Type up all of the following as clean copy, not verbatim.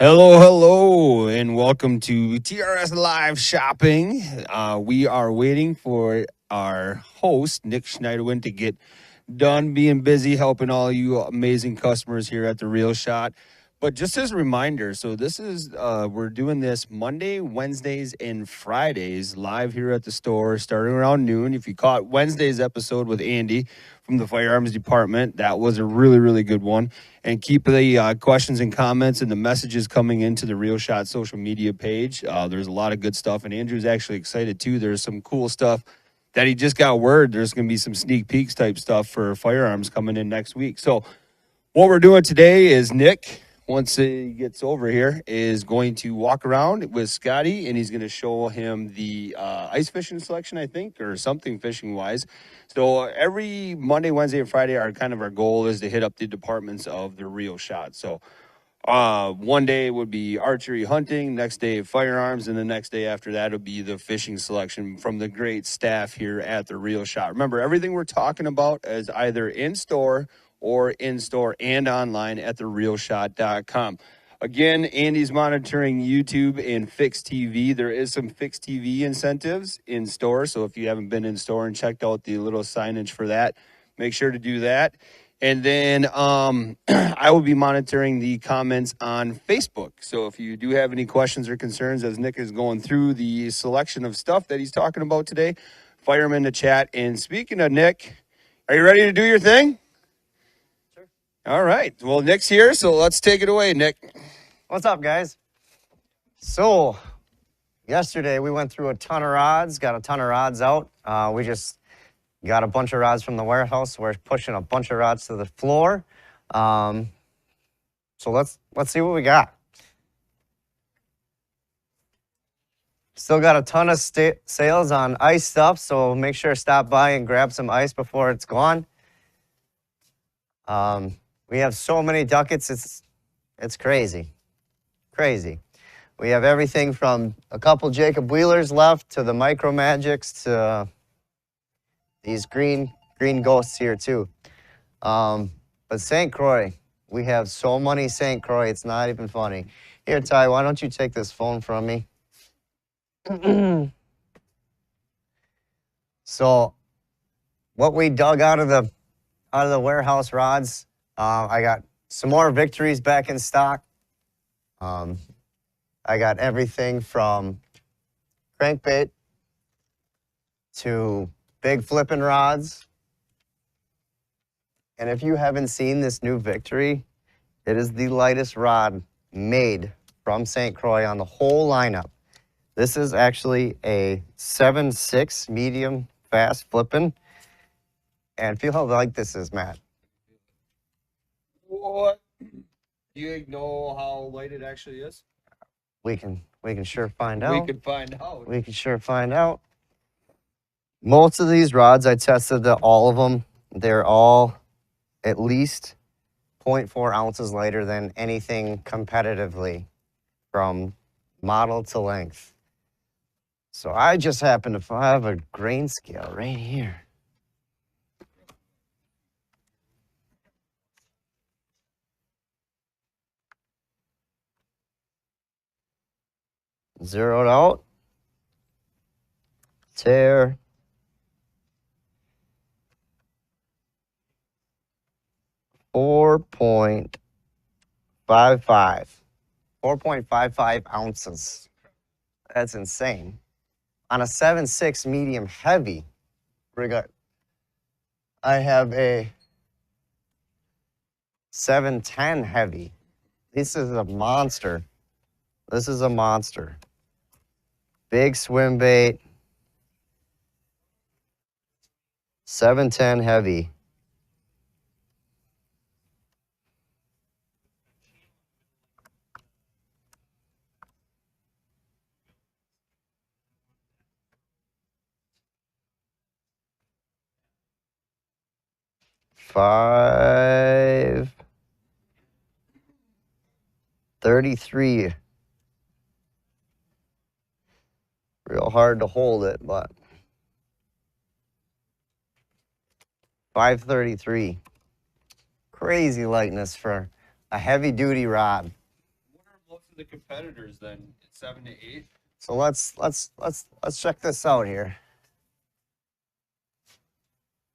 Hello, hello, and welcome to TRS Live Shopping. We are waiting for our host, Nick Schneiderwin, to get done being busy helping all you amazing customers here at The Real Shot. But just as a reminder, so this is, we're doing this Monday, Wednesdays, and Fridays live here at the store starting around noon. If you caught Wednesday's episode with Andy from the firearms department, that was a really, really good one. And keep the questions and comments and the messages coming into the Real Shot social media page. There's a lot of good stuff, and Andrew's actually excited too. There's some cool stuff that he just got word. There's going to be some sneak peeks type stuff for firearms coming in next week. So what we're doing today is Nick, once he gets over here, is going to walk around with Scotty, and he's going to show him the ice fishing selection, I think, or something fishing wise. So every Monday, Wednesday, and Friday, our goal is to hit up the departments of the Real Shot. So one day would be archery hunting, next day firearms, and the next day after that would be the fishing selection from the great staff here at the Real Shot. Remember, everything we're talking about is either in store and online at therealshot.com. Again, Andy's monitoring YouTube and Fixed TV. There is some Fixed TV incentives in store, so if you haven't been in store and checked out the little signage for that, make sure to do that. And then I will be monitoring the comments on Facebook. So if you do have any questions or concerns as Nick is going through the selection of stuff that he's talking about today, fire them in the chat. And speaking of Nick, are you ready to do your thing? Sure. All right. Well, Nick's here, so let's take it away, Nick. What's up, guys? So, yesterday we went through a ton of rods, got a ton of rods out. We just got a bunch of rods from the warehouse. We're pushing a bunch of rods to the floor. So let's see what we got. Still got a ton of sales on ice stuff, so make sure to stop by and grab some ice before it's gone. We have so many ducats, it's crazy. Crazy. We have everything from a couple Jacob Wheelers left to the Micro Magics to these green ghosts here too. But St. Croix, we have so many St. Croix, it's not even funny. Here, Ty, why don't you take this phone from me? So, what we dug out of the warehouse rods, I got some more Victories back in stock. I got everything from crankbait to big flipping rods. And if you haven't seen this new Victory, it is the lightest rod made from St. Croix on the whole lineup. This is actually a 7.6 medium fast flipping. And feel how light this is, Matt. What? Do you know how light it actually is? We can sure find out. We can find out. We can sure find out. Most of these rods, I tested all of them. They're all at least 0.4 ounces lighter than anything competitively from model to length. So I just happen to have a grain scale right here. Zeroed out. Tear. .55. 4.55 ounces. That's insane. On a 7.6 medium heavy, I have a 7.10 heavy. This is a monster. This is a monster. Big swim bait. 7.10 heavy. $5.33. Real hard to hold it, but $5.33. Crazy lightness for a heavy duty rod. What are most of the competitors then? 7 to 8. So let's check this out here.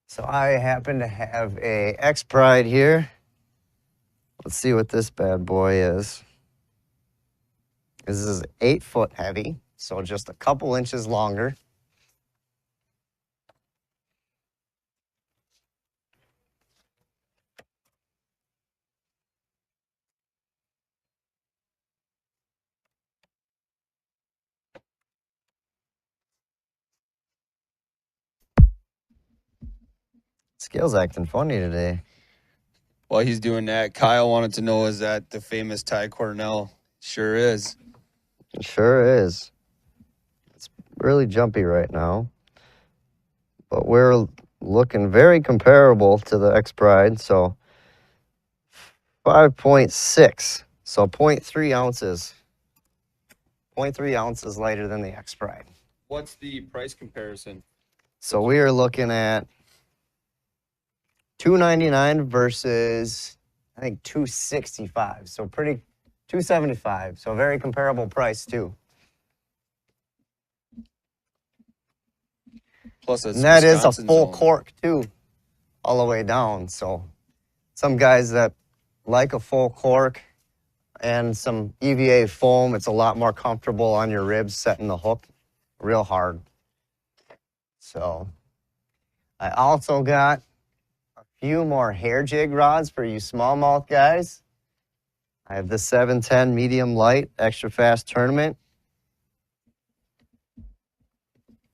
So I happen to have a X Pride here. Let's see what this bad boy is. This is 8 foot heavy, so just a couple inches longer. Scale's acting funny today. While he's doing that, Kyle wanted to know, is that the famous Ty Cornell? Sure is. It sure is. It's really jumpy right now. But we're looking very comparable to the X Pride, so 5.6, so 0.3 ounces. 0.3 ounces lighter than the X Pride. What's the price comparison? So we are looking at $299 versus, I think, $265. So pretty, $275. So a very comparable price too. Plus, it's And that is a Wisconsin full zone. cork too, all the way down. So some guys that like a full cork and some EVA foam, it's a lot more comfortable on your ribs setting the hook real hard. So I also got a few more hair jig rods for you smallmouth guys. I have the 710 medium light extra fast tournament.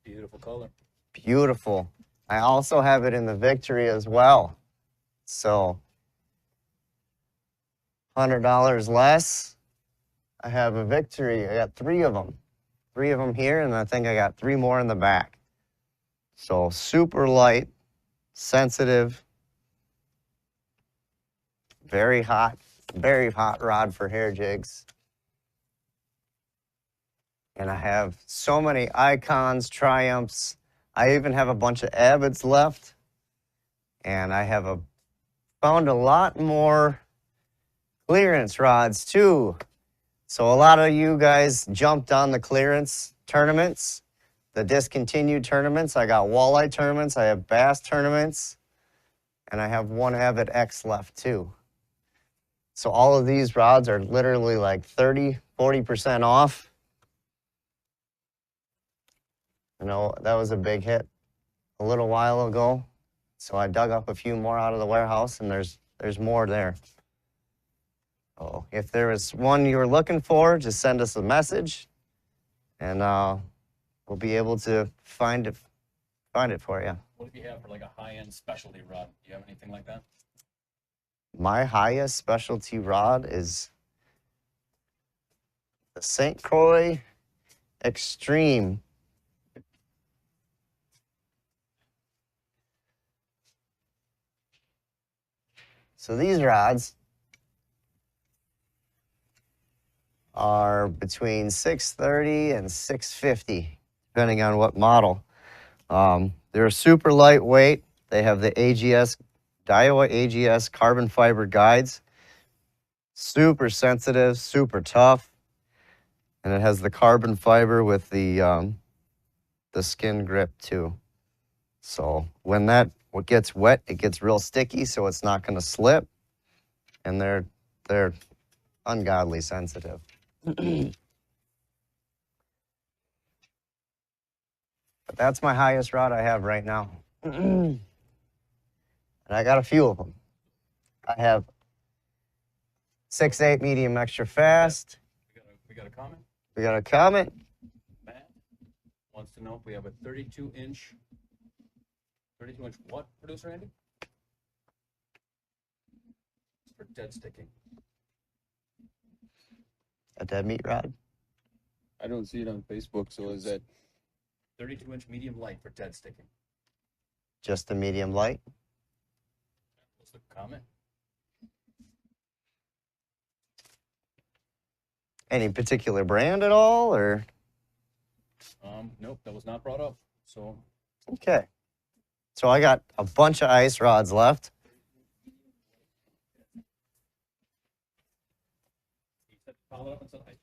Beautiful color. Beautiful. I also have it in the Victory as well. So $100 less. I have a Victory. I got 3 of them. 3 of them here, and I think I got 3 more in the back. So super light, sensitive, very hot rod for hair jigs. And I have so many Icons, Triumphs. I even have a bunch of Abbots left. And I have found a lot more clearance rods too. So a lot of you guys jumped on the clearance tournaments, the discontinued tournaments. I got walleye tournaments, I have bass tournaments, and I have 1 Abbott X left too. So all of these rods are literally like 30, 40% off. You know, that was a big hit a little while ago. So I dug up a few more out of the warehouse, and there's more there. So if there is one you were looking for, just send us a message, and we'll be able to find it for you. What do you have for like a high-end specialty rod? Do you have anything like that? My highest specialty rod is the St. Croix Extreme. So these rods are between 630 and 650, depending on what model. They're super lightweight. They have the AGS, Daiwa AGS carbon fiber guides. Super sensitive, super tough. And it has the carbon fiber with the skin grip too. So when that gets wet, it gets real sticky, so it's not going to slip. And they're ungodly sensitive. But that's my highest rod I have right now. And I got a few of them. I have 6/8 medium extra fast. We got a comment. We got a comment. Matt wants to know if we have a 32-inch what, producer Andy? It's for dead sticking. A dead meat rod. I don't see it on Facebook, so is that 32-inch medium light for dead sticking. Just a medium light. What's the comment? Any particular brand at all, or? Nope, that was not brought up. So Okay. So I got a bunch of ice rods left. he said, follow up and said ice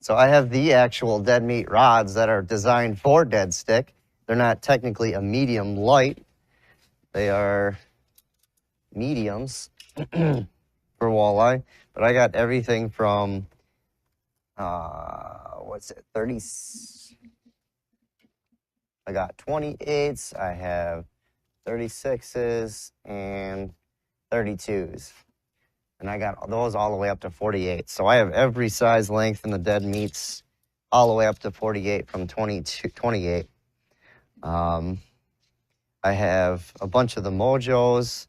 So I have the actual dead meat rods that are designed for dead stick. They're not technically a medium light. They are mediums for walleye. But I got everything from, what's it, 30, I got 28s, I have 36s, and 32s. And I got those all the way up to 48. So I have every size length in the dead meats all the way up to 48 from 28. I have a bunch of the Mojos,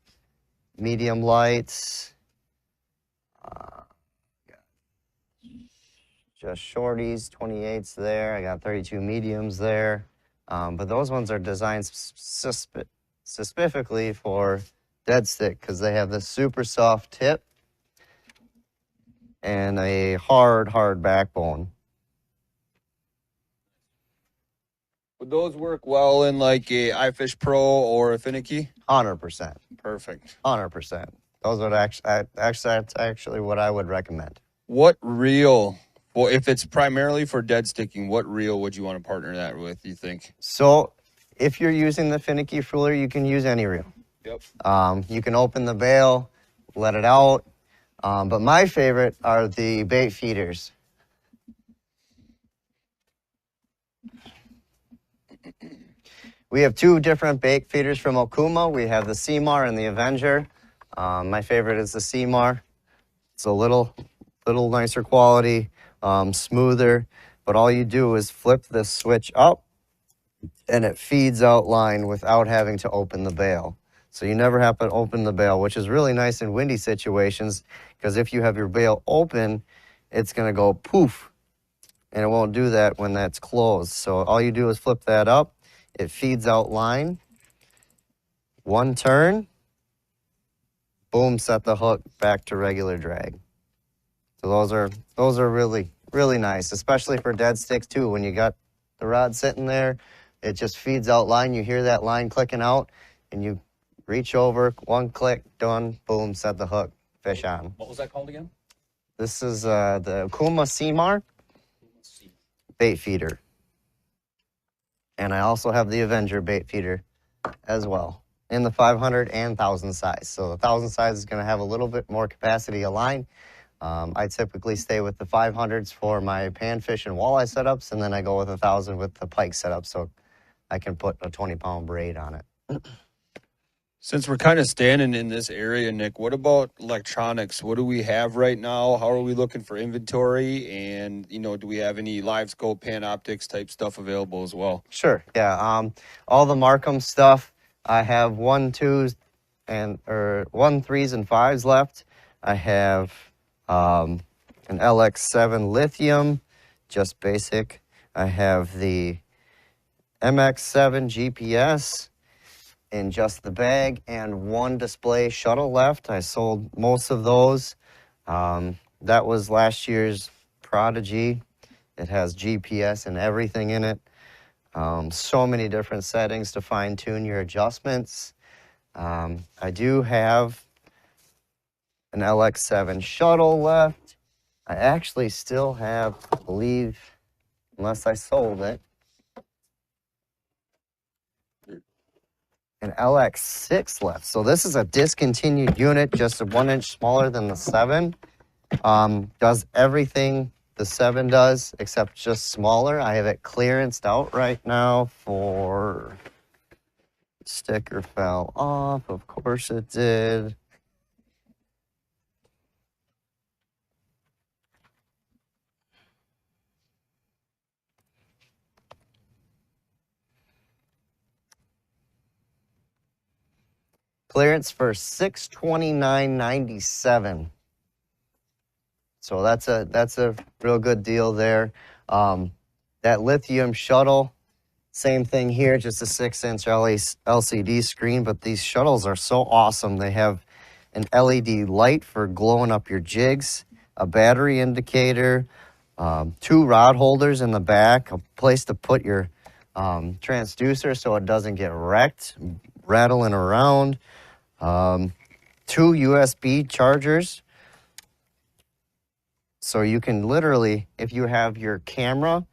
medium lights, just shorties, 28s there. I got 32 mediums there. But those ones are designed specifically for dead stick because they have this super soft tip and a hard backbone. Would those work well in like a iFish Pro or a finicky? 100%. Perfect. 100%. Those would actually, that's actually what I would recommend. What reel? Well, if it's primarily for dead sticking, what reel would you want to partner that with, you think? So if you're using the finicky ruler, you can use any reel. Yep. You can open the bail, let it out. But my favorite are the bait feeders. We have two different bait feeders from Okuma. We have the Seamar and the Avenger. My favorite is the Seamar. It's a little nicer quality, smoother. But all you do is flip this switch up, and it feeds out line without having to open the bail. So you never have to open the bail, which is really nice in windy situations, because if you have your bail open, it's going to go poof, and it won't do that when that's closed. So all you do is flip that up. It feeds out line. One turn, boom, set the hook back to regular drag. So those are really, really nice, especially for dead sticks too. When you got the rod sitting there, it just feeds out line. You hear that line clicking out, and you reach over, one click, done, boom, set the hook, fish on. What was that called again? This is the Okuma Seamar bait feeder. And I also have the Avenger bait feeder as well in the 500 and 1,000 size. So the 1,000 size is going to have a little bit more capacity of line. I typically stay with the 500s for my panfish and walleye setups, and then I go with 1,000 with the pike setup so I can put a 20-pound braid on it. Since we're kind of standing in this area, Nick, what about electronics? What do we have right now? How are we looking for inventory? And, do we have any live scope, Panoptics type stuff available as well? Sure, yeah. All the Markham stuff, I have 1, 2s, and 1, 3s, and 5s left. I have an LX7 lithium, just basic. I have the MX7 GPS in just the bag, and 1 display shuttle left. I sold most of those. That was last year's Prodigy. It has GPS and everything in it. So many different settings to fine tune your adjustments. I do have an LX7 shuttle left. I actually still have, I believe, unless I sold it, an LX6 left. So this is a discontinued unit, just a 1 inch smaller than the 7. Does everything the 7 does, except just smaller. I have it clearanced out right now for, sticker fell off, of course it did. Clearance for $629.97. So that's a real good deal there. That lithium shuttle, same thing here, just a 6-inch LCD screen, but these shuttles are so awesome. They have an LED light for glowing up your jigs, a battery indicator, 2 rod holders in the back, a place to put your transducer so it doesn't get wrecked, rattling around. 2 USB chargers. So you can literally, if you have your camera,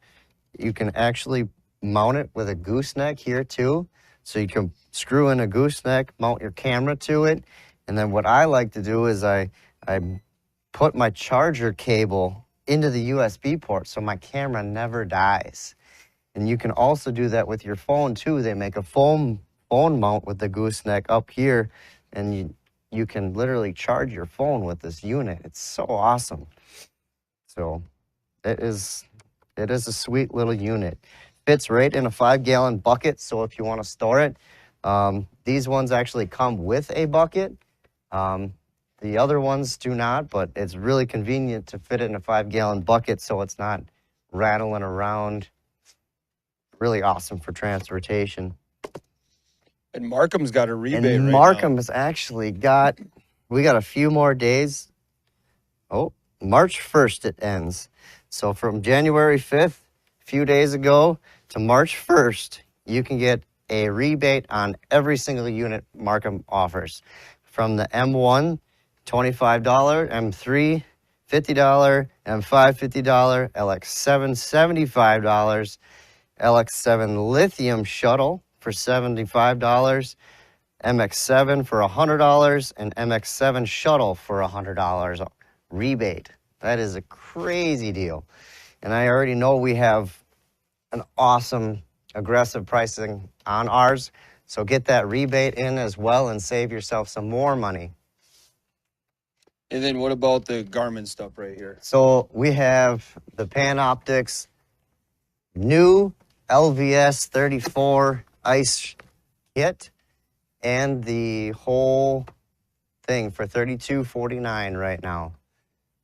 you can actually mount it with a gooseneck here too. So you can screw in a gooseneck, mount your camera to it. And then what I like to do is I put my charger cable into the USB port so my camera never dies. And you can also do that with your phone too. They make a phone mount with the gooseneck up here, and you can literally charge your phone with this unit. It's so awesome. So it is a sweet little unit. Fits right in a 5-gallon bucket, so if you want to store it, these ones actually come with a bucket. The other ones do not, but it's really convenient to fit it in a 5-gallon bucket so it's not rattling around. Really awesome for transportation. And Markham's got a rebate And right Markham now. has actually we got a few more days. Oh, March 1st it ends. So from January 5th, a few days ago, to March 1st, you can get a rebate on every single unit Markham offers. From the M1, $25, M3, $50, M5, $50, LX7, $75, LX7 lithium shuttle for $75, MX7 for $100, and MX7 shuttle for $100 rebate. That is a crazy deal. And I already know we have an awesome, aggressive pricing on ours. So get that rebate in as well and save yourself some more money. And then what about the Garmin stuff right here? So we have the Panoptix new LVS 34 ice kit and the whole thing for $32.49 right now.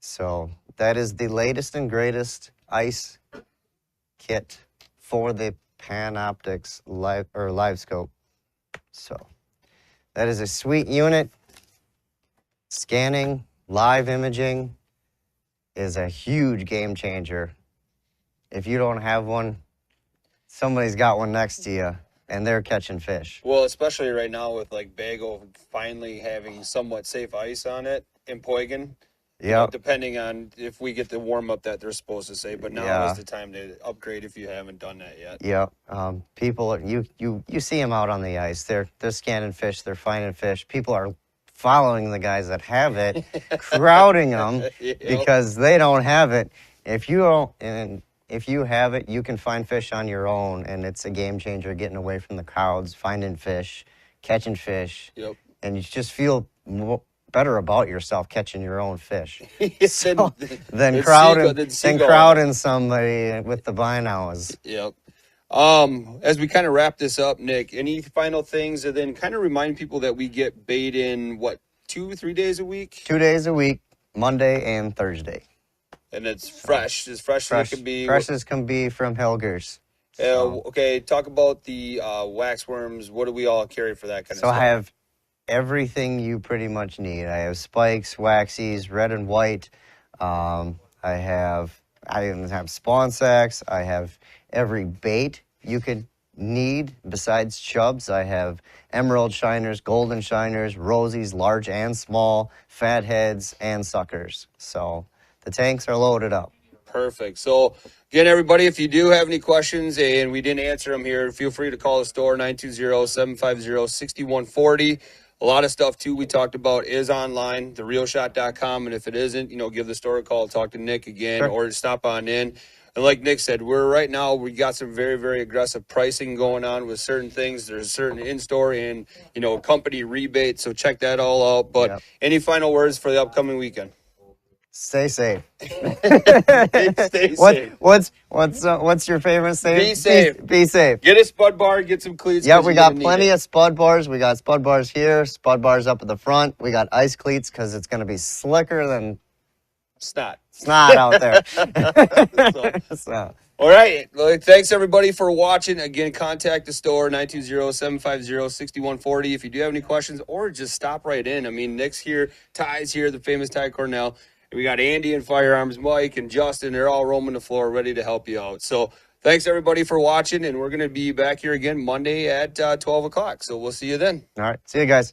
So that is the latest and greatest ice kit for the Panoptix live scope. So that is a sweet unit. Scanning, live imaging is a huge game changer. If you don't have one, somebody's got one next to you, and they're catching fish. Well, especially right now with like Bago finally having somewhat safe ice on it in Poigan. You know, Yep. depending on if we get the warm up that they're supposed to say, but now Yeah. is the time to upgrade if you haven't done that yet. Yep. People, you see them out on the ice. They're scanning fish. They're finding fish. People are following the guys that have it, crowding them Yep. because they don't have it. If you don't, and if you have it, you can find fish on your own, and it's a game changer. Getting away from the crowds, finding fish, catching fish, Yep. and you just feel better about yourself catching your own fish. So, Than it's crowding seagull. somebody with the binos. Yep. As we kind of wrap this up, Nick, any final things, and then kind of remind people that we get bait in what 2-3 days a week, 2 days a week, Monday and Thursday. and it's fresh, as fresh as it can be. Fresh as can be from Hilgers. Okay, talk about the wax worms. What do we all carry for that kind of So stuff? I have everything you pretty much need. I have spikes, waxies, red and white. I even have spawn sacks. I have every bait you could need besides chubs. I have emerald shiners, golden shiners, rosies, large and small, fatheads, and suckers. So the tanks are loaded up. Perfect. So, again, everybody, if you do have any questions and we didn't answer them here, feel free to call the store, 920-750-6140. A lot of stuff, too, we talked about is online, therealshot.com. And if it isn't, give the store a call, talk to Nick again, Sure. or stop on in. And like Nick said, we got some very, very aggressive pricing going on with certain things. There's certain in-store and, company rebates. So check that all out. But Yep. any final words for the upcoming weekend? Stay safe. Stay safe. What's your favorite saying? Be safe. Be safe. Get a spud bar, get some cleats. Yeah, we got plenty of spud bars. We got spud bars here, spud bars up at the front. We got ice cleats because it's going to be slicker than snot out there. So. All right. Well, thanks, everybody, for watching. Again, contact the store, 920-750-6140. If you do have any questions, or just stop right in. I mean, Nick's here, Ty's here, the famous Ty Cornell. We got Andy and Firearms, Mike and Justin. They're all roaming the floor ready to help you out. So thanks, everybody, for watching, and we're going to be back here again Monday at 12 o'clock. So we'll see you then. All right. See you guys.